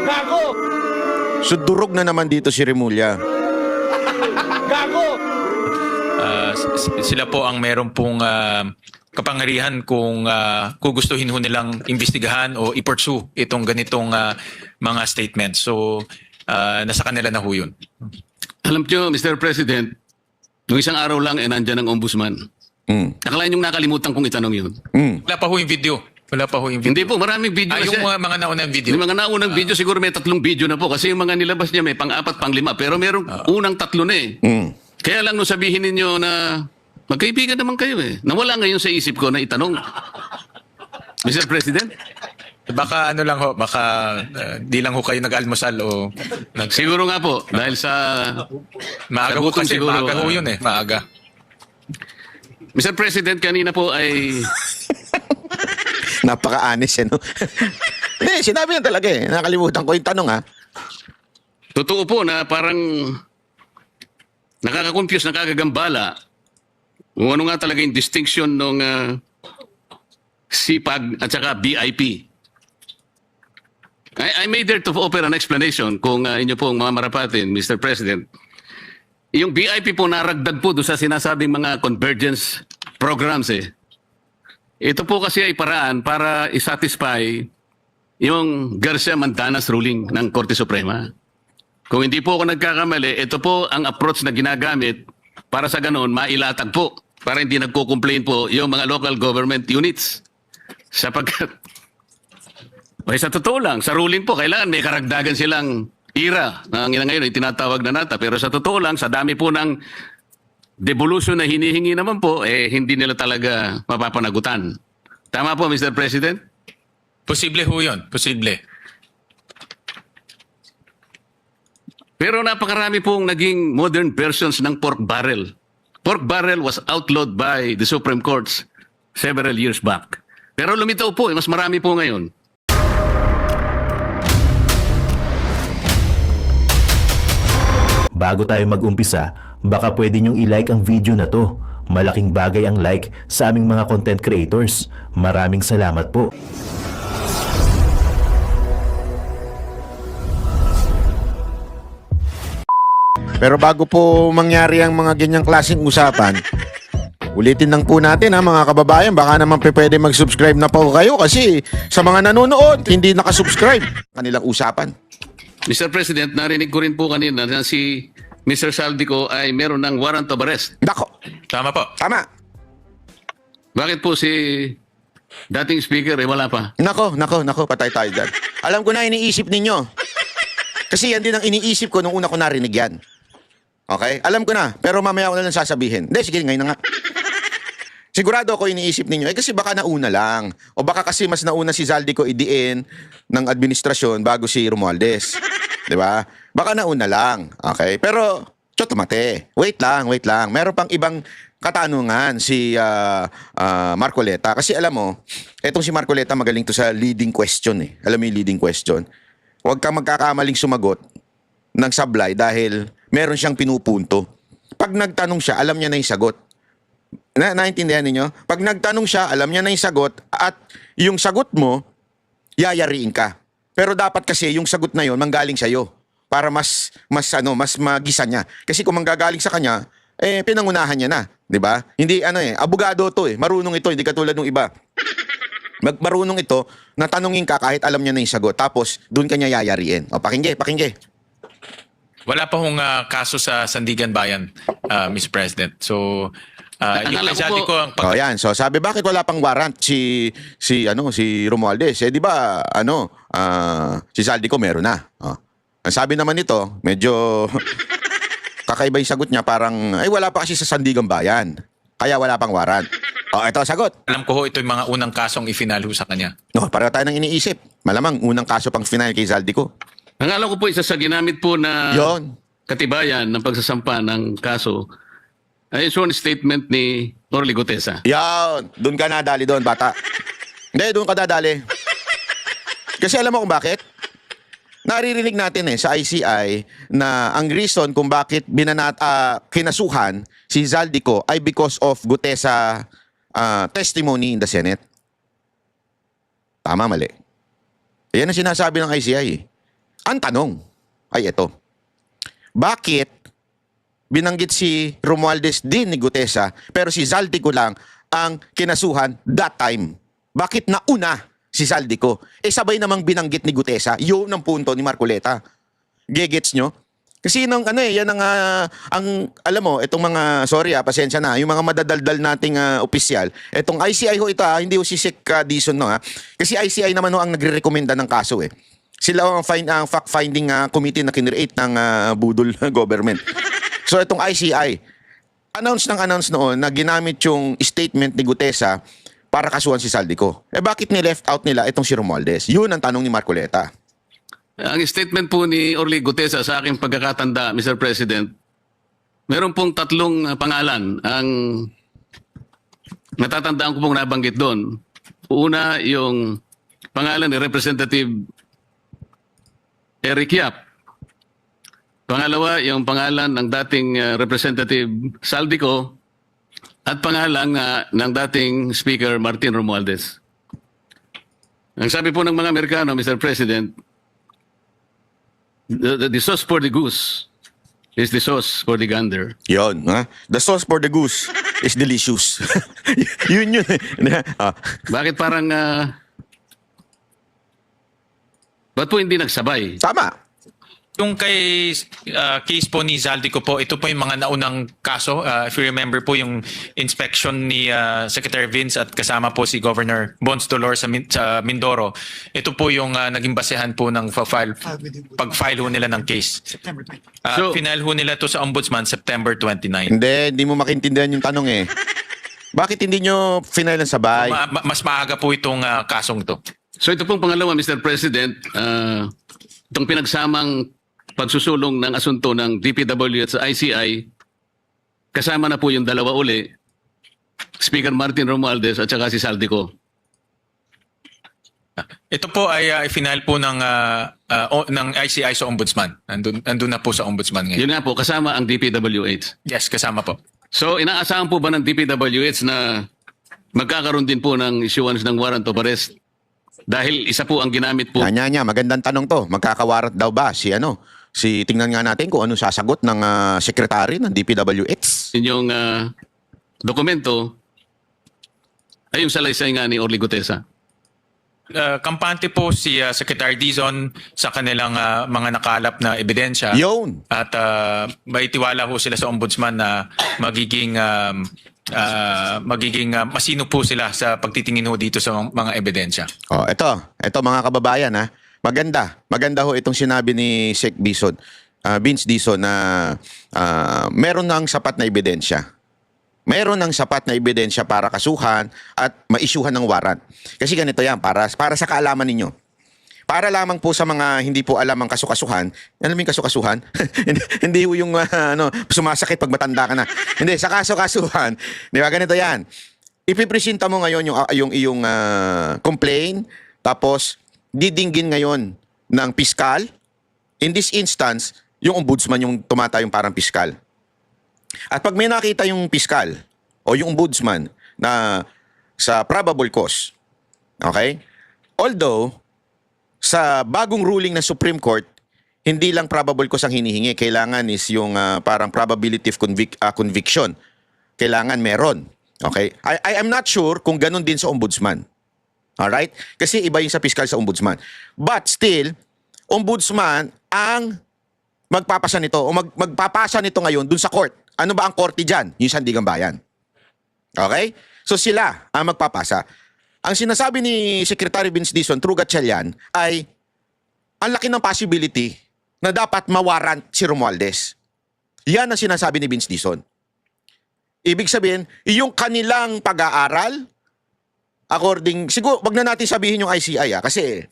Gago! So durog na naman dito si Remulla. Gago! Sila po ang meron pong kapangyarihan kung gugustuhin ho nilang imbestigahan o i-pursue itong ganitong mga statements. So, nasa kanila na ho yun. Alam nyo, Mr. President, nung isang araw lang, nandyan ang ombudsman. Nakalain yung nakalimutan kong itanong yun. Wala pa ho yung video. Wala pa ho yung video. Hindi po, maraming video na Yung siya. mga naunang video. Yung mga naunang video, siguro may 3 video na po. Kasi yung mga nilabas niya may pang-4, pang-5. Pero merong unang 3 na eh. Kaya lang nung sabihin ninyo na magkaibigan naman kayo eh. Nawala ngayon sa isip ko na itanong. Mr. President? Baka ano lang ho, baka di lang ho kayo nag-almusal o Siguro nga po, dahil sa maaga ho gutom kasi, siguro, maaga ho yun eh, maaga. Mr. President, kanina po ay Napaka-honest no? Hindi, sinabi niya talaga eh. Nakalimutan ko yung tanong ha. totoo po na parang nakaka-confuse, nakakagambala kung ano nga talaga yung distinction ng CPAG at saka BIP. I made there to offer an explanation kung inyo pong mga marapatin, Mr. President. Yung BIP po naragdag po doon sa sinasabing mga convergence programs eh. Ito po kasi ay paraan para isatisfy yung Garcia Mandanas ruling ng Korte Suprema. Kung hindi po ako nagkakamali, ito po ang approach na ginagamit para sa ganoon mailatag po, para hindi nagko-complain po yung mga local government units. Sapagkat, sa totoo lang, sa ruling po, kailangan may karagdagan silang ira na ngayon ay tinatawag na nata. Pero sa totoo lang, sa dami po ng devolution na hinihingi naman po, hindi nila talaga mapapanagutan. Tama po, Mr. President? Posible ho yun, posible. Pero napakarami pong naging modern versions ng pork barrel. Pork barrel was outlawed by the Supreme Court several years back. Pero lumitaw po, mas marami po ngayon. Bago tayo mag-umpisa, baka pwede nyong i-like ang video na to. Malaking bagay ang like sa aming mga content creators. Maraming salamat po. Pero bago po mangyari ang mga ganyang klaseng usapan, ulitin lang po natin ha mga kababayan, baka naman pwede mag-subscribe na po kayo kasi sa mga nanonood, hindi nakasubscribe kanilang usapan. Mr. President, narinig ko rin po kanina na si Mr. Saldico ay meron ng warrant of arrest. Nako, Tama po. tama. Bakit po si dating speaker wala pa? Nako, patay tayo dyan. Alam ko na iniisip ninyo. Kasi yan din ang iniisip ko nung una ko narinig yan. Okay? Alam ko na, pero mamaya ko na lang sasabihin. Hindi, sige, ngayon na nga. Sigurado ako iniisip ninyo, kasi baka nauna lang. O baka kasi mas nauna si Zaldico idiin ng administrasyon bago si Romualdez. Diba? Baka nauna lang. Okay? Pero, chotomate. Wait lang. Meron pang ibang katanungan si Marcoleta. Kasi alam mo, etong si Marcoleta magaling to sa leading question eh. Alam mo yung leading question? Huwag kang magkakamaling sumagot ng sablay dahil meron siyang pinupunto. Pag nagtanong siya, alam niya na yung sagot. Naintindihan ninyo? Pag nagtanong siya, alam niya na yung sagot at yung sagot mo, yayariin ka. Pero dapat kasi yung sagot na yon manggaling sa iyo para mas magisa niya. Kasi kung manggagaling sa kanya, pinangunahan niya na, 'di ba? Hindi abogado to Marunong ito, hindi katulad ng iba. Marunong ito, natanungin ka kahit alam niya na yung sagot. Tapos doon kanya yayariin. O pakingge. Wala pa hong kaso sa Sandigan Bayan, Mr. President. So, yung Akala ko Zaldico po- ang Oh, yan. So sabi bakit wala pang warrant si Romualdez? Di ba si Zaldico meron na. Oh. Ang sabi naman nito, medyo kakaiba yung sagot niya, parang wala pa kasi sa Sandigan Bayan. Kaya wala pang warrant. Oh, ito sagot. alam ko ho, ito yung mga unang kasong ifinal ho sa kanya. No, pareho tayo nang iniisip. Malamang unang kaso pang final kay Zaldico. Ang alam ko po isa sa ginamit po na Yon. katibayan ng pagsasampa ng kaso ay sworn statement ni Orly Gutesa. Yan. Doon ka nadali doon, bata. Hindi, doon ka dadali. Kasi alam mo kung bakit? Naririnig natin sa ICI na ang reason kung bakit kinasuhan si Zaldico ay because of Gutesa testimony in the Senate. Tama, mali. Yan ang sinasabi ng ICI. Ang tanong ay ito. Bakit binanggit si Romualdez din ni Gutesa pero si Zaldico lang ang kinasuhan that time? Bakit nauna si Zaldico? Sabay namang binanggit ni Gutesa. Yun ang punto ni Marcoleta. Gegets nyo? Kasi yan ang alam mo, itong mga, sorry pasensya na, yung mga madadaldal nating opisyal, itong ICI ho ito hindi ho si Sec Dizon no ha. Kasi ICI naman ho ang nagre-recommenda ng kaso eh. Sila ang fact-finding committee na kinreate ng budol government. So itong ICI, announce noon na ginamit yung statement ni Gutesa para kasuhan si Zaldico. Bakit ni-left out nila itong si Romualdez? Yun ang tanong ni Marcoleta. Ang statement po ni Orly Gutesa sa aking pagkakatanda, Mr. President, meron pong 3 pangalan. Ang natatandaan ko pong nabanggit doon. Una, yung pangalan ni Representative Eric Yap. Pangalawa, yung pangalan ng dating Representative Zaldico at pangalan ng dating Speaker Martin Romualdez. Ang sabi po ng mga Amerikano, Mr. President, the sauce for the goose is the sauce for the gander. Yon, ha? The sauce for the goose is delicious. yun. Bakit parang ba't po hindi nagsabay? Tama. Yung kay case po ni Zaldico po, ito po yung mga naunang kaso. If you remember po yung inspection ni Secretary Vince at kasama po si Governor Bons Dolor sa Mindoro. Ito po yung naging basehan po ng pag-file ho nila ng case. Final ho nila to sa Ombudsman September 29. Hindi mo makintindihan yung tanong eh. Bakit hindi nyo final ng sabay? Mas maaga po itong kasong ito. So ito pong pangalawa, Mr. President, itong pinagsamang pagsusulong ng asunto ng DPW at sa ICI, kasama na po yung dalawa uli, Speaker Martin Romualdez at saka si Zaldico. Ito po ay final po ng ICI sa Ombudsman. Andun na po sa Ombudsman ngayon. Yun nga po, kasama ang DPWH. Yes, kasama po. So inaasahan po ba ng DPWH na magkakaroon din po ng issuance ng warrant of arrest? Dahil isa po ang ginamit po. Nya, magandang tanong to. Magkakawarat daw ba si tingnan nga natin kung ano sasagot ng secretary ng DPWH. Inyong dokumento ay yung salaysay nga ni Orly Gutesa. Kampante po si Secretary Dizon sa kanilang mga nakalap na ebidensya. Yun. At may tiwala ho sila sa Ombudsman na magiging masino po sila sa pagtitingin ho dito sa mga ebidensya. Ito mga kababayan ha. Maganda ho itong sinabi ni Sec Dizon, Vince Dizon na meron ng sapat na ebidensya. Meron ng sapat na ebidensya para kasuhan at ma-issuehan ng warrant. Kasi ganito yan, para sa kaalaman ninyo. Para lamang po sa mga hindi po alam ang kasukasuhan, ano yung kasukasuhan? Hindi po yung sumasakit pag matanda ka na. Hindi, sa kasukasuhan, di ba ganito yan? Ipipresenta mo ngayon yung iyong complaint, tapos didinggin ngayon ng piskal. In this instance, yung ombudsman yung tumatayong parang piskal. At pag may nakita yung piskal o yung ombudsman na sa probable cause, okay? Although, sa bagong ruling ng Supreme Court, hindi lang probable cause ang hinihingi. Kailangan is yung parang probability of conviction. Kailangan meron. Okay? I am not sure kung ganun din sa ombudsman. Alright? Kasi iba yung sa piskal sa ombudsman. But still, ombudsman ang magpapasa nito o magpapasa nito ngayon dun sa court. Ano ba ang korte dyan? Yung Sandigan Bayan. Okay? So sila ang magpapasa. Ang sinasabi ni Secretary Vince Dizon, through Gatchalian, ay ang laki ng possibility na dapat mawarrant si Romualdez. Yan ang sinasabi ni Vince Dizon. Ibig sabihin, yung kanilang pag-aaral, siguro, wag na natin sabihin yung ICI kasi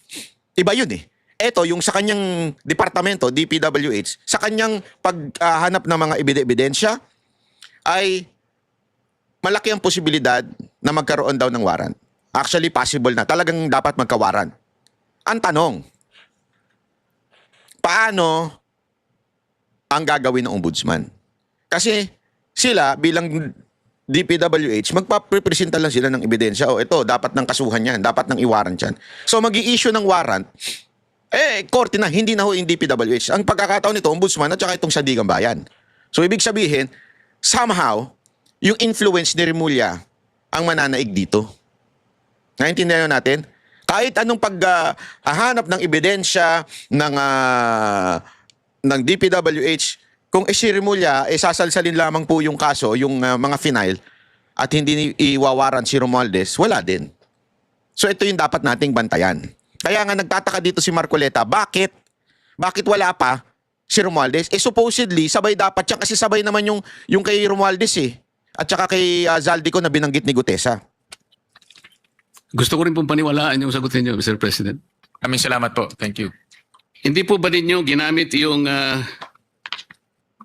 iba yun eh. Ito, yung sa kanyang departamento, DPWH, sa kanyang paghanap ng mga ebidensya, ay malaki ang posibilidad na magkaroon daw ng warrant. Actually, possible na. Talagang dapat magkawaran. Ang tanong, paano ang gagawin ng ombudsman? Kasi sila bilang DPWH, magpapresenta lang sila ng ebidensya. Ito, dapat ng kasuhan yan. Dapat ng i-warrant yan. So, mag-i-issue ng warrant Korte na, hindi na ho yung DPWH. Ang pagkakataon nito, ombudsman at saka itong Sandigan Bayan. So, ibig sabihin, somehow, yung influence ni Remulla ang mananaig dito. Naintindihan natin? Kahit anong paghahanap ng ebidensya ng DPWH, kung si Remulla, sasalsalin lamang po yung kaso, yung mga final, at hindi iwawaran si Romualdez, wala din. So ito yung dapat nating bantayan. Kaya nga nagtataka dito si Marcoleta, bakit wala pa si Romualdez? Supposedly, sabay dapat siya kasi sabay naman yung kay Romualdez at saka kay Zaldico na binanggit ni Gutesa. Gusto ko rin pong paniwalaan yung sagot ninyo, Mr. President. Maraming salamat po. Thank you. Hindi po ba ninyo ginamit yung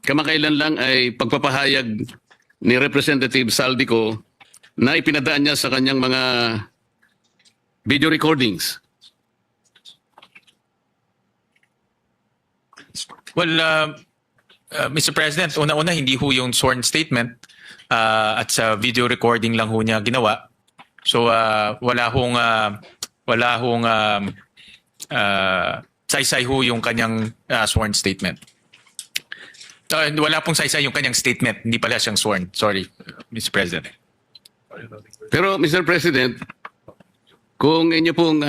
kamakailan lang ay pagpapahayag ni Representative Zaldico na ipinadaan niya sa kanyang mga video recordings? Well, Mr. President, una-una hindi ho yung sworn statement at sa video recording lang ho niya ginawa. So wala hong saysay ho yung kanyang sworn statement. Wala pong saysay yung kanyang statement, hindi pala siyang sworn. Sorry, Mr. President. Pero Mr. President, kung inyo pong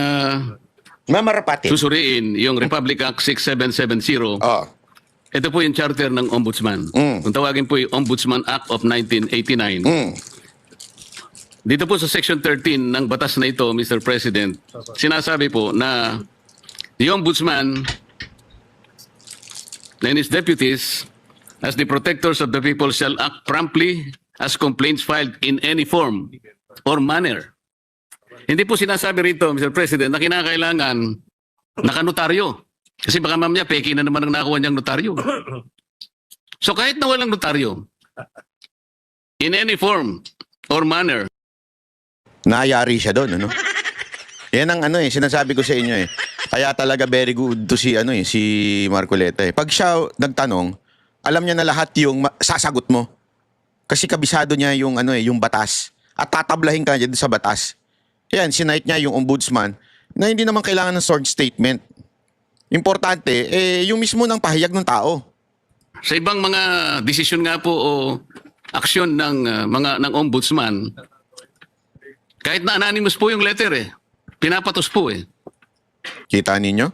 Mamarapatin. susuriin yung Republic Act 6770, Oh. ito po yung charter ng Ombudsman. Kung tawagin po yung Ombudsman Act of 1989. Dito po sa Section 13 ng batas na ito, Mr. President, sinasabi po na the Ombudsman and his deputies as the protectors of the people shall act promptly as complaints filed in any form or manner. Hindi po sinasabi rito, Mr. President, na kinakailangan nakanotaryo. Kasi baka mamaya peki na naman ang nakuha niyang notaryo. So kahit na walang notaryo, in any form or manner, Nayari siya doon, ano? Yan ang sinasabi ko sa inyo Kaya talaga very good to si si Marcoleta Pag siya nagtanong, alam niya na lahat yung sasagot mo. Kasi kabisado niya yung yung batas at tatablahin ka niya sa batas. Yan, sinight niya yung ombudsman na hindi naman kailangan ng sworn statement. Importante yung mismo ng pahayag ng tao. sa ibang mga desisyon nga po o aksyon ng ng ombudsman, kahit na anonymous po yung letter pinapatos po Kita ninyo?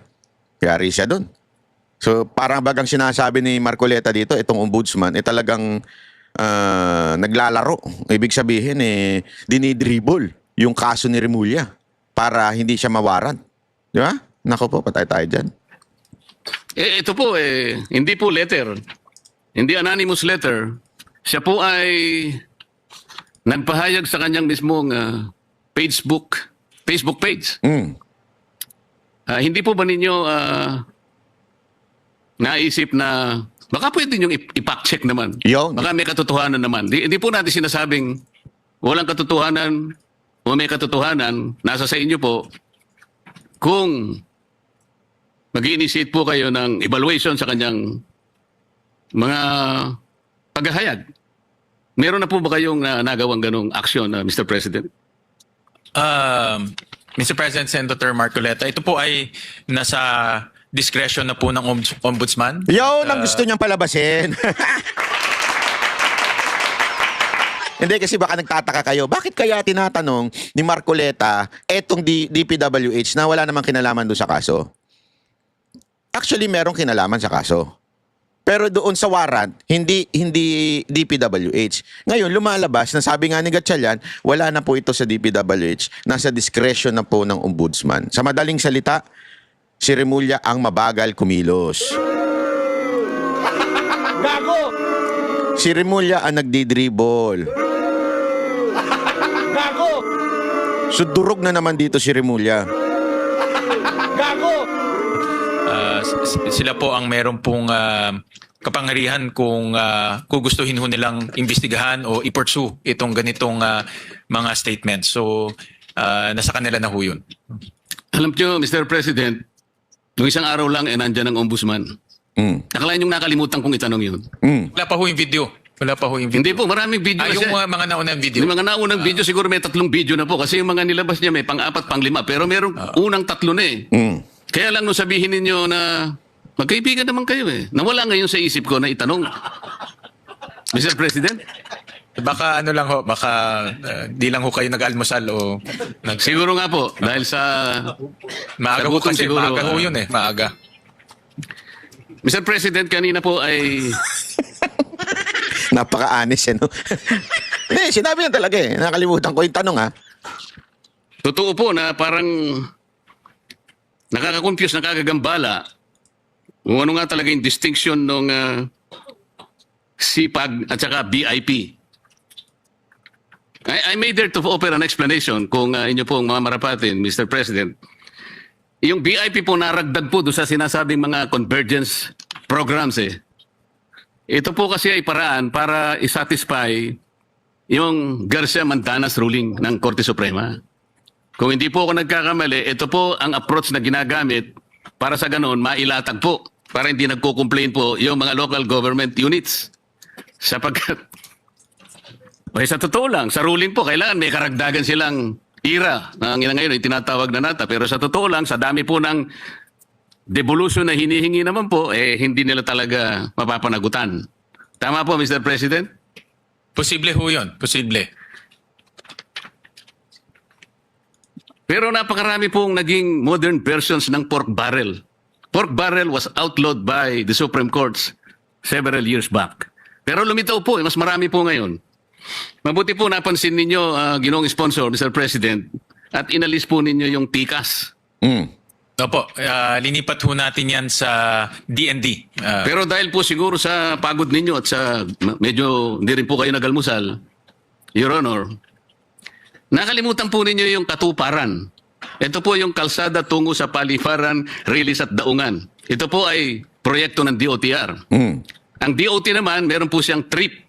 Yari siya doon. So parang bagang sinasabi ni Marcoleta dito, itong ombudsman, talagang naglalaro. Ibig sabihin, dinidribble yung kaso ni Remulla para hindi siya mawaran. Di ba? Nako po, patay tayo dyan. Ito po hindi po letter. Hindi anonymous letter. Siya po ay nagpahayag sa kanyang mismong Facebook page. Hindi po ba ninyo naisip na baka pwede nyo ipack-check naman? Yun. Baka may katotohanan naman. Hindi po natin sinasabing walang katotohanan o may katotohanan. Nasa sa inyo po kung mag-i-initiate po kayo ng evaluation sa kanyang mga paghahayag. Meron na po ba kayong nagawang ganong aksyon, Mr. President? Mr. President, Senator Marcoleta, ito po ay nasa discretion na po ng ombudsman. Yun ang gusto niyang palabasin. Hindi kasi baka nagtataka kayo, bakit kaya tinatanong ni Marcoleta etong DPWH na wala namang kinalaman doon sa kaso? Actually, merong kinalaman sa kaso. Pero doon sa warrant, hindi DPWH. Ngayon, lumalabas na sabi nga ni Gatchalian, wala na po ito sa DPWH. Nasa discretion na po ng ombudsman. Sa madaling salita, si Remulla ang mabagal kumilos. Gago! Si Remulla ang nagdidribble. Gago! So durog na naman dito si Remulla. Gago! Sila po ang meron pong kapangyarihan kung gugustuhin ho nilang imbestigahan o i-pursue itong ganitong mga statements. So, nasa kanila na ho yun. Alam nyo, Mr. President, nung isang araw lang nandyan ang ombudsman. Nakalain yung nakalimutan kong itanong yun. Wala pa ho yung video. Wala pa ho yung video. Hindi po, maraming video na Yung siya. mga naunang video. Yung mga naunang video, siguro may 3 video na po. Kasi yung mga nilabas niya may pang-4, pang-5. Pero merong unang 3 na Kaya lang nung sabihin ninyo na magkaibigan naman kayo nawala ngayon sa isip ko na itanong. Mr. President? Baka ano lang ho, baka di lang ho kayo nag-almusal o Siguro nga po, dahil sa maaga ho gutom kasi, siguro, maaga ho yun maaga. Mr. President, kanina po ay Napaka-honest no? Hindi, sinabi niya talaga Nakalimutan ko yung tanong totoo po na parang nakaka-confuse, nakakagambala kung ano nga talaga yung distinction ng CPAG at saka BIP. I made there to offer an explanation kung inyo pong mga marapatin, Mr. President. Yung BIP po naragdag po doon sa sinasabing mga convergence programs Ito po kasi ay paraan para isatisfy yung Garcia Mandanas ruling ng Korte Suprema. Kung hindi po ako nagkakamali, ito po ang approach na ginagamit para sa ganoon mailatag po para hindi nagko-complain po yung mga local government units. Sapagkat sa totoo lang, sa ruling po, kailangan may karagdagan silang ira na ngayon ay tinatawag na nata. Pero sa totoo lang, sa dami po ng devolution na hinihingi naman po, hindi nila talaga mapapanagutan. Tama po, Mr. President? Posible ho yun, posible. Pero napakarami pong naging modern versions ng pork barrel. Pork barrel was outlawed by the Supreme Court several years back. Pero lumitaw po, mas marami po ngayon. Mabuti po napansin ninyo, ginoong sponsor, Mr. President, at inalis po ninyo yung TICAS. Opo, linipat ho natin yan sa DND. Pero dahil po siguro sa pagod ninyo at sa medyo hindi rin po kayo nagalmusal, Your Honor, nakalimutan po ninyo yung katuparan. Ito po yung kalsada tungo sa Palifaran, Rilis at Daungan. Ito po ay proyekto ng DOTR. Ang DOT naman, meron po siyang TRIP.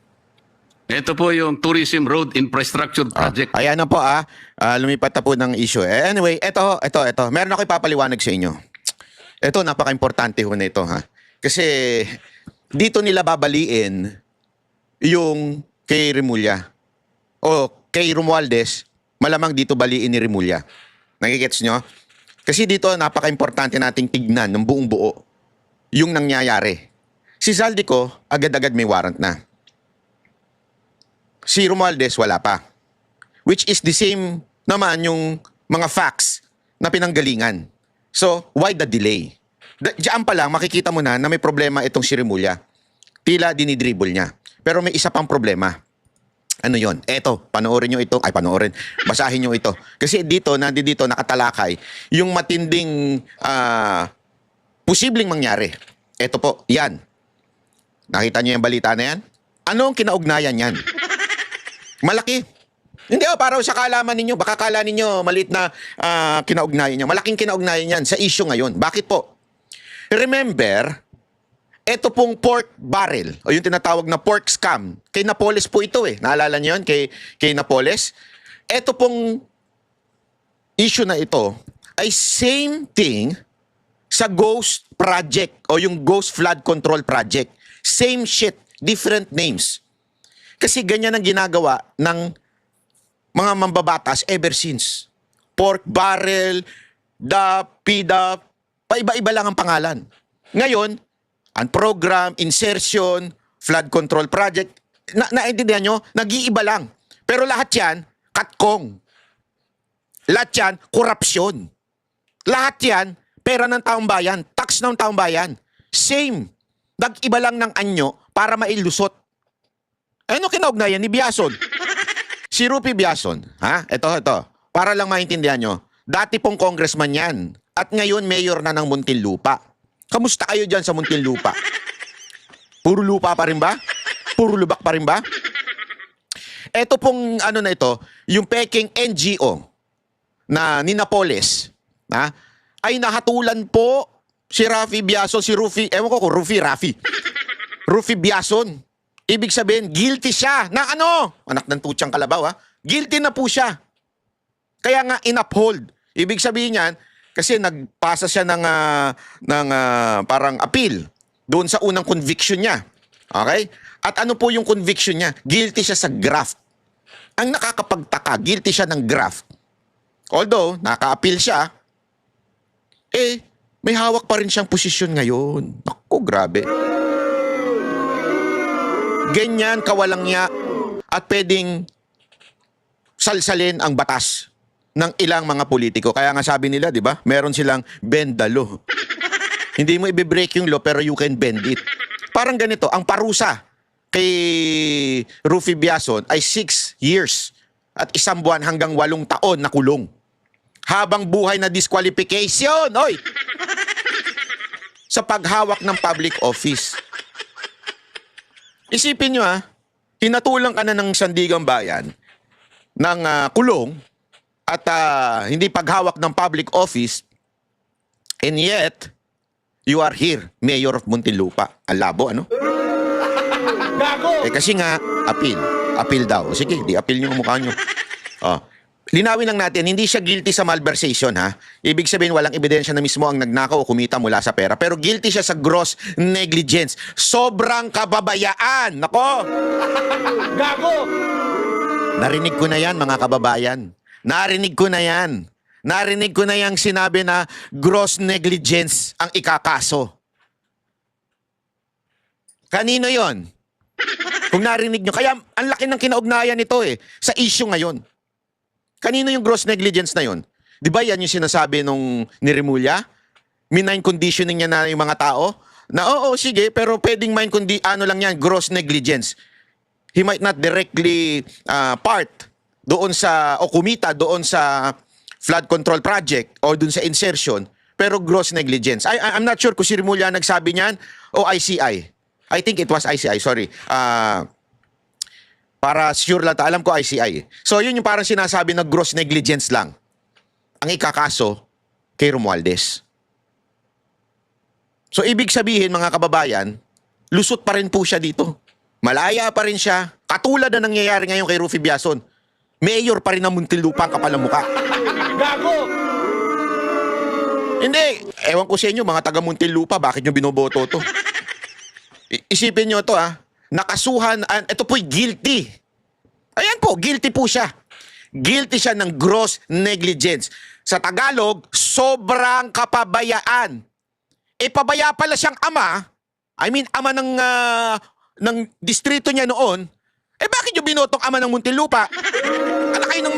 Ito po yung Tourism Road Infrastructure Project. Ayan na po lumipat na po ng issue. Anyway, ito. Meron ako ipapaliwanag sa inyo. Ito, napaka-importante ho na ito Kasi dito nila babaliin yung kay Remulla. O kay Romualdez, malamang dito baliin ni Remulla. Nagigets nyo? Kasi dito, napaka-importante nating tignan ng buong buo yung nangyayari. Si Zaldico, agad-agad may warrant na. Si Romualdez, wala pa. Which is the same naman yung mga facts na pinanggalingan. So, why the delay? Diyan pa lang, makikita mo na may problema itong si Remulla. Tila dinidribble niya. Pero may isa pang problema. Ano yon? Eto, panoorin nyo ito. Basahin nyo ito. Kasi dito, nandito, nakatalakay, yung matinding posibleng mangyari. Eto po, yan. Nakita nyo yung balita na yan? Ano ang kinaugnayan yan? Malaki. Hindi para sa kaalaman ninyo. Baka kala ninyo maliit na kinaugnayan niya. Malaking kinaugnayan yan sa issue ngayon. Bakit po? Remember, ito pong pork barrel o yung tinatawag na pork scam. Kay Napoles po ito Naalala niyo yun? Kay Napoles. Ito pong issue na ito ay same thing sa Ghost Project o yung Ghost Flood Control Project. Same shit, different names. Kasi ganyan ang ginagawa ng mga mambabatas ever since. Pork barrel, DAP, PDAP, paiba-iba lang ang pangalan. Ngayon, ang program, insertion, flood control project, naintindihan nyo, nag-iiba lang. Pero lahat yan, katkong. Lahat yan, korupsyon. Lahat yan, pera ng taong bayan, tax ng taong bayan. Same. Nag-iba lang ng anyo para mailusot. Ano kinaugnayan ni Biason? Si Rufi Biason, Ito. Para lang maintindihan nyo. Dati pong congressman yan. At ngayon, mayor na ng Muntinlupa. Kamusta kayo dyan sa Muntinlupa? Puro lupa pa rin ba? Puro lubak pa rin ba? Ito pong na ito, yung peking NGO na ni Napoles, ay nahatulan po si Rafi Biason, si Rufi, ewan ko kung Rufi Biason. Ibig sabihin, guilty siya na anak ng tutsang kalabaw Guilty na po siya. Kaya nga in-uphold. Ibig sabihin niyan, kasi nagpasa siya ng parang appeal doon sa unang conviction niya. Okay? At ano po yung conviction niya? Guilty siya sa graft. Ang nakakapagtaka, guilty siya ng graft. Although, naka-appeal siya, may hawak pa rin siyang posisyon ngayon. Naku, grabe. Ganyan kawalangya at pwedeng salsalin ang batas ng ilang mga politiko. Kaya nga sabi nila, di ba, meron silang bend the law. Hindi mo i-break yung law pero you can bend it. Parang ganito, ang parusa kay Rufy Biason ay 6 years at 1 buwan hanggang 8 taon na kulong. Habang buhay na disqualification, oy! Sa paghawak ng public office. Isipin nyo hinatulang ka na ng Sandigang Bayan ng kulong at hindi paghawak ng public office, and yet, you are here, Mayor of Muntinlupa. Ang labo, ano? Gago! Kasi nga, appeal. Appeal daw. Sige, di appeal nyo ang mukha nyo. Linawin lang natin, hindi siya guilty sa malversation, ha? Ibig sabihin, walang ebidensya na mismo ang nagnakaw o kumita mula sa pera. Pero guilty siya sa gross negligence. Sobrang kababayaan. Nako! Gago! Narinig ko na yan, mga kababayan. Narinig ko na yan. Narinig ko na yung sinabi na gross negligence ang ikakaso. Kanino yon? Kung narinig nyo. Kaya ang laki ng kinaugnayan nito sa issue ngayon. Kanino yung gross negligence na yon? Di ba yan yung sinasabi nung ni Remulla? Mind conditioning niya na yung mga tao? Na oo, sige, pero pwedeng ano lang yan, gross negligence. He might not directly part doon sa, o kumita doon sa flood control project o doon sa insertion, pero gross negligence. I'm not sure kung si Remulla nagsabi niyan o ICI. I think it was ICI, sorry. Para sure lang, alam ko ICI. So yun yung parang sinasabi na gross negligence lang ang ikakaso kay Romualdez. So ibig sabihin, mga kababayan, lusot pa rin po siya dito. Malaya pa rin siya. Katulad na nangyayari ngayon kay Rufy Biason. Mayor pa rin ng Muntinlupa ang kapal ng mukha. Gago! Hindi. Ewan ko sa inyo, mga taga Muntinlupa, bakit nyo binoboto to? Isipin nyo to nakasuhan, ito po'y guilty. Ayan po, guilty po siya. Guilty siya ng gross negligence. Sa Tagalog, sobrang kapabayaan. Pabaya pala siyang ama, ama ng distrito niya noon, bakit nyo binotong ama ng Muntinlupa? Ano kayo ng...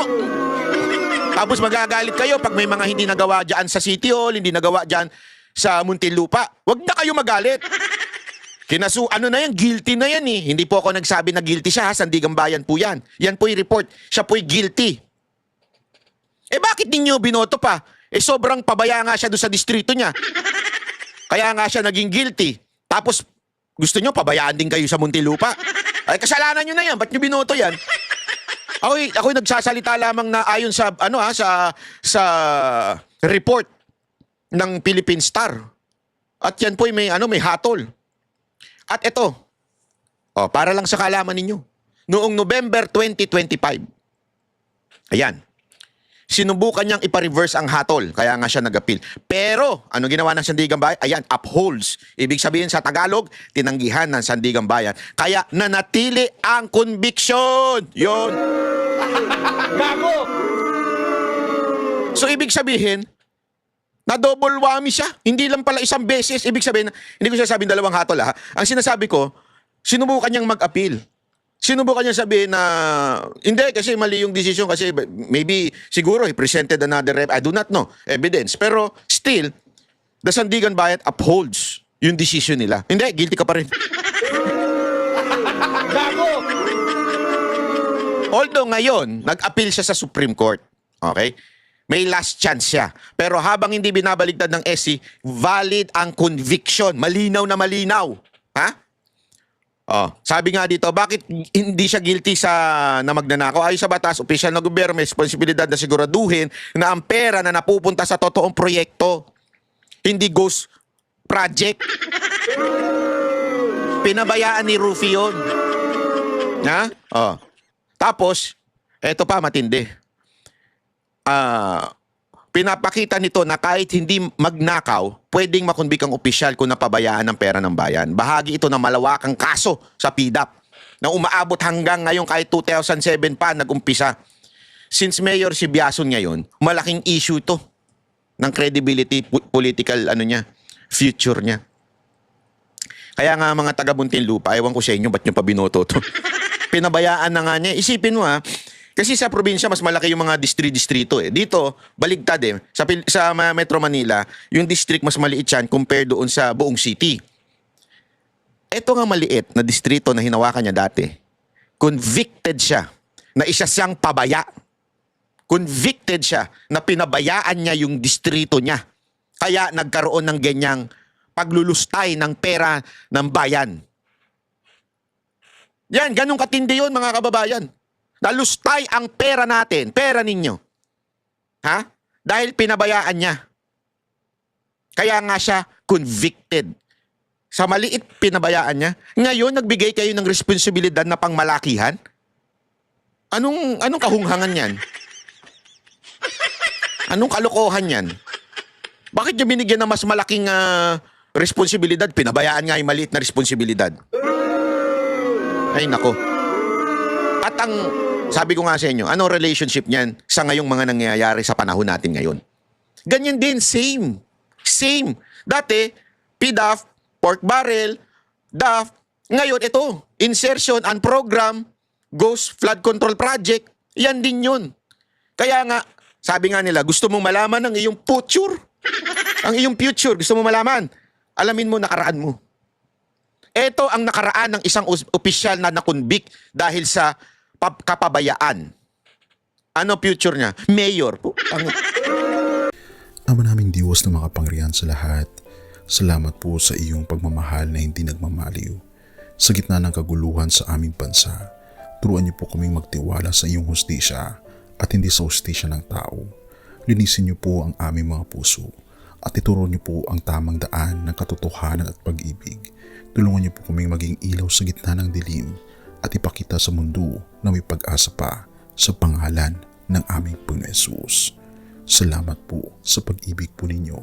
Tapos magagalit kayo pag may mga hindi nagawa dyan sa City Hall, hindi nagawa dyan sa Muntinlupa. Huwag na kayo magalit. Ano na yan, guilty na yan Hindi po ako nagsabi na guilty siya, Sandigang Bayan po yan. Yan po'y report, siya po'y guilty. Bakit ninyo binoto pa? Sobrang pabaya nga siya doon sa distrito niya. Kaya nga siya naging guilty. Tapos, gusto nyo, pabayaan din kayo sa Muntinlupa. Kasalanan nyo na yan. Ba't nyo binoto yan? Ako'y nagsasalita lamang na ayon sa, sa report ng Philippine Star. At yan po'y may hatol. At ito, para lang sa kaalaman ninyo, noong November 2025, ayan, sinubukan niyang ipa-reverse ang hatol, kaya nga siya nag-appeal. Pero, ano ginawa ng Sandigang Bayan? Ayan, upholds. Ibig sabihin sa Tagalog, tinanggihan ng Sandigang Bayan. Kaya nanatili ang conviction. Yun. Gago! So, ibig sabihin, na-double whammy siya. Hindi lang pala isang beses. Ibig sabihin, hindi ko sinasabing dalawang hatol Ang sinasabi ko, sinubukan niyang mag-appeal. Sinubukan niya sabihin na, hindi kasi mali yung decision kasi maybe siguro he presented another I do not know, evidence. Pero still, the Sandigan Bayan upholds yung decision nila. Hindi, guilty ka pa rin. Gago! Although ngayon, nag-appeal siya sa Supreme Court. Okay? May last chance siya. Pero habang hindi binabaligtad ng SC, valid ang conviction. Malinaw na malinaw. Sabi nga dito, bakit hindi siya guilty na magnanakaw? Ayon sa batas, opisyal na gobyerno may responsibilidad na siguraduhin na ang pera na napupunta sa totoong proyekto. Hindi ghost project. Pinabayaan ni Rufy yun. Tapos, eto pa matindi. Pinapakita nito na kahit hindi magnakaw, pwedeng makonbik ang opisyal kung napabayaan ng pera ng bayan. Bahagi ito ng malawakang kaso sa PDAP na umaabot hanggang ngayon kahit 2007 pa nag-umpisa. Since Mayor si Biason ngayon, malaking issue to ng credibility, political ano niya, future niya. Kaya nga mga taga Muntinlupa, ewan ko sa inyo, ba't nyo pa binoto to? Pinabayaan na nga niya. Isipin mo kasi sa probinsya, mas malaki yung mga distrito eh. Dito, baligtad eh. Sa Metro Manila, yung district mas maliit yan compared doon sa buong city. Ito nga maliit na distrito na hinawakan niya dati. Convicted siya na isa siyang pabaya. Convicted siya na pinabayaan niya yung distrito niya. Kaya nagkaroon ng ganyang paglulustay ng pera ng bayan. Yan, ganun katindi yun mga kababayan. Nalustay ang pera natin, pera ninyo. Ha? Dahil pinabayaan niya. Kaya nga siya convicted. Sa maliit pinabayaan niya. Ngayon, nagbigay kayo ng responsibilidad na pangmalakihan? Anong kahunghangan yan? Anong kalokohan yan? Bakit niya binigyan ng mas malaking responsibilidad? Pinabayaan nga yung maliit na responsibilidad. Ay, nako. At ang, sabi ko nga sa inyo, anong relationship niyan sa ngayong mga nangyayari sa panahon natin ngayon? Ganyan din, same. Same. Dati, PDAF, pork barrel, DAF. Ngayon, ito, insertion and program, Ghost Flood Control Project. Yan din yun. Kaya nga, sabi nga nila, gusto mong malaman ang iyong future? Ang iyong future, gusto mong malaman? Alamin mo, nakaraan mo. Ito ang nakaraan ng isang opisyal na nakonvict dahil sa kapabayaan. Ano future niya? Mayor. Ama naming Diyos na makapangyarihan sa lahat, salamat po sa iyong pagmamahal na hindi nagmamaliw. Sa gitna ng kaguluhan sa aming bansa, turuan niyo po kaming magtiwala sa iyong hustisya at hindi sa hustisya ng tao. Linisin niyo po ang aming mga puso at ituro niyo po ang tamang daan ng katotohanan at pag-ibig. Tulungan niyo po kaming maging ilaw sa gitna ng dilim at ipakita sa mundo na may pag-asa pa sa pangalan ng aming Panginoon Hesus. Salamat po sa pag-ibig po ninyo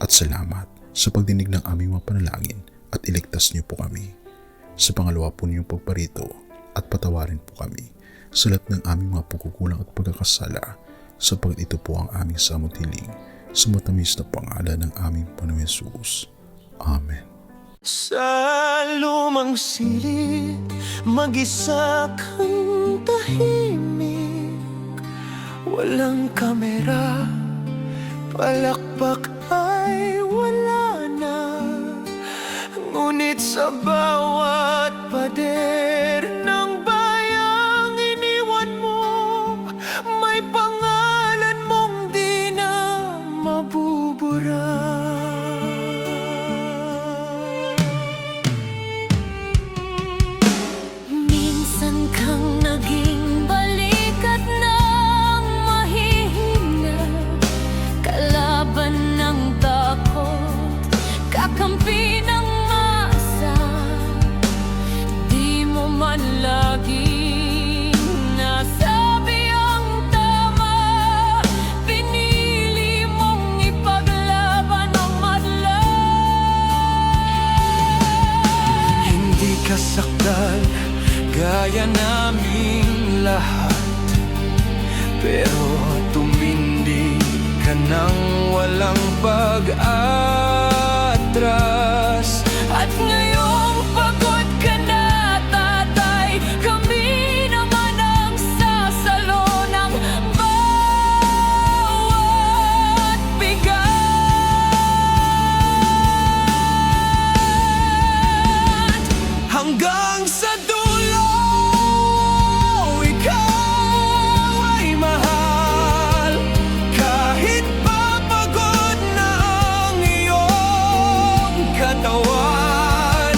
at salamat sa pagdinig ng aming mga panalangin at iligtas niyo po kami. Sa pangalawa po ninyong pagparito at patawarin po kami sa lahat ng aming mga pagkukulang at pagkakasala sapagkat ito po ang aming samot hiling sa matamis na pangalan ng aming Panginoon Hesus. Amen. Sa lumang silid, mag-isa kang tahimik. Walang kamera, palakpak ay wala na. Ngunit sa bawat pader ng bayang iniwan mo, may pangalan mong di na mabubura. Kakampi ng masa, di mo man laging nasabi ang tama. Pinili mong ipaglaban ang madla. Hindi ka saktan, gaya naming lahat. Pero tumindi ka nang walang pag-atras. At ngayong pagod ka na, tatay, kami naman ang sasalo ng bawat bigat. Hanggang sa dulo, ikaw ay mahal. Kahit papagod na ang iyong katawan,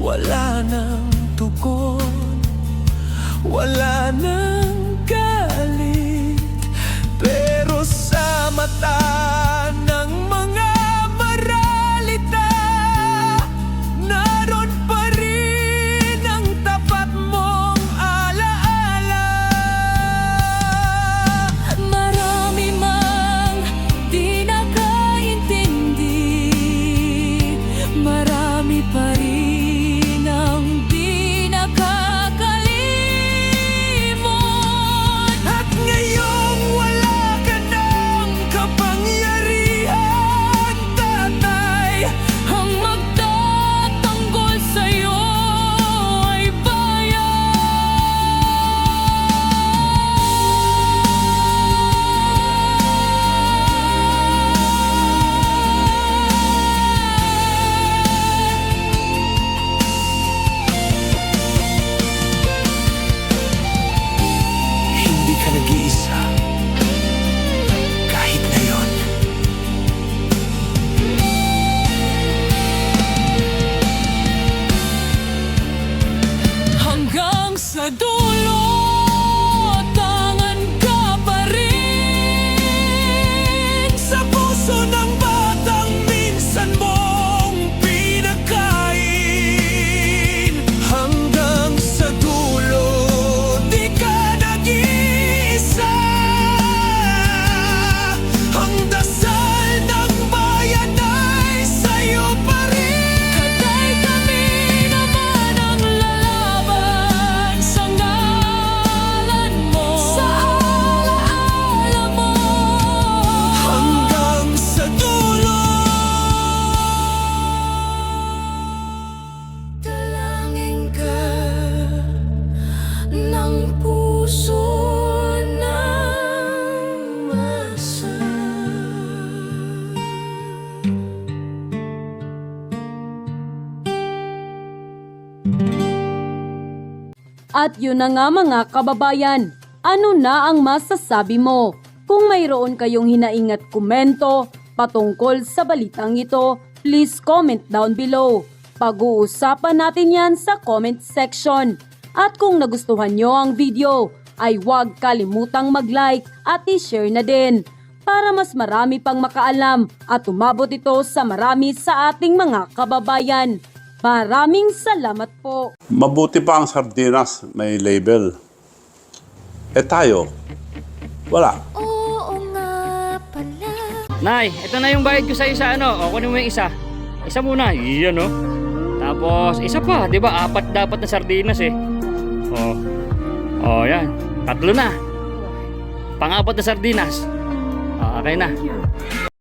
wala nang tugon, wala nang galit. Pero sa mata ng mga maralita, naroon pa rin ang tapat mong alaala. Marami mang di nakaintindi, marami pa rin ang di nakakalimot. At ngayong wala ka ng kapangyarihan, tatay, Ang magtatanggol sa'yo ay hindi ka nag-iisa kahit ngayon. hanggang sa dulo, tangan ka pa rin. Sa puso ng batang minsan mong pinakain, hanggang sa dulo di ka nag-iisa. Ang dasal ng bayan ay sa'yo pa rin. Katay kami naman ang lalaban sa ngalan mo, sa alaala mo. Hanggang sa dulo. Dalangin ka ng puso ng masa. At yun na nga mga kababayan, ano na ang masasabi mo? Kung mayroon kayong hinaing at komento patungkol sa balitang ito, please comment down below. Pag-uusapan natin yan sa comment section. At kung nagustuhan nyo ang video, ay huwag kalimutang mag-like at i-share na din para mas marami pang makaalam at umabot ito sa marami sa ating mga kababayan. Maraming salamat po. Mabuti pa ang sardinas, may label. Eh tayo, wala. Oo nga pala. Nay, ito na yung bayad ko sa isa, ano? O, kunin mo yung isa. Isa muna, iyan, no? Tapos, isa pa, di ba? 4 dapat na sardinas, eh. O, yan. 3 na. Pang-4 na sardinas. O, okay na.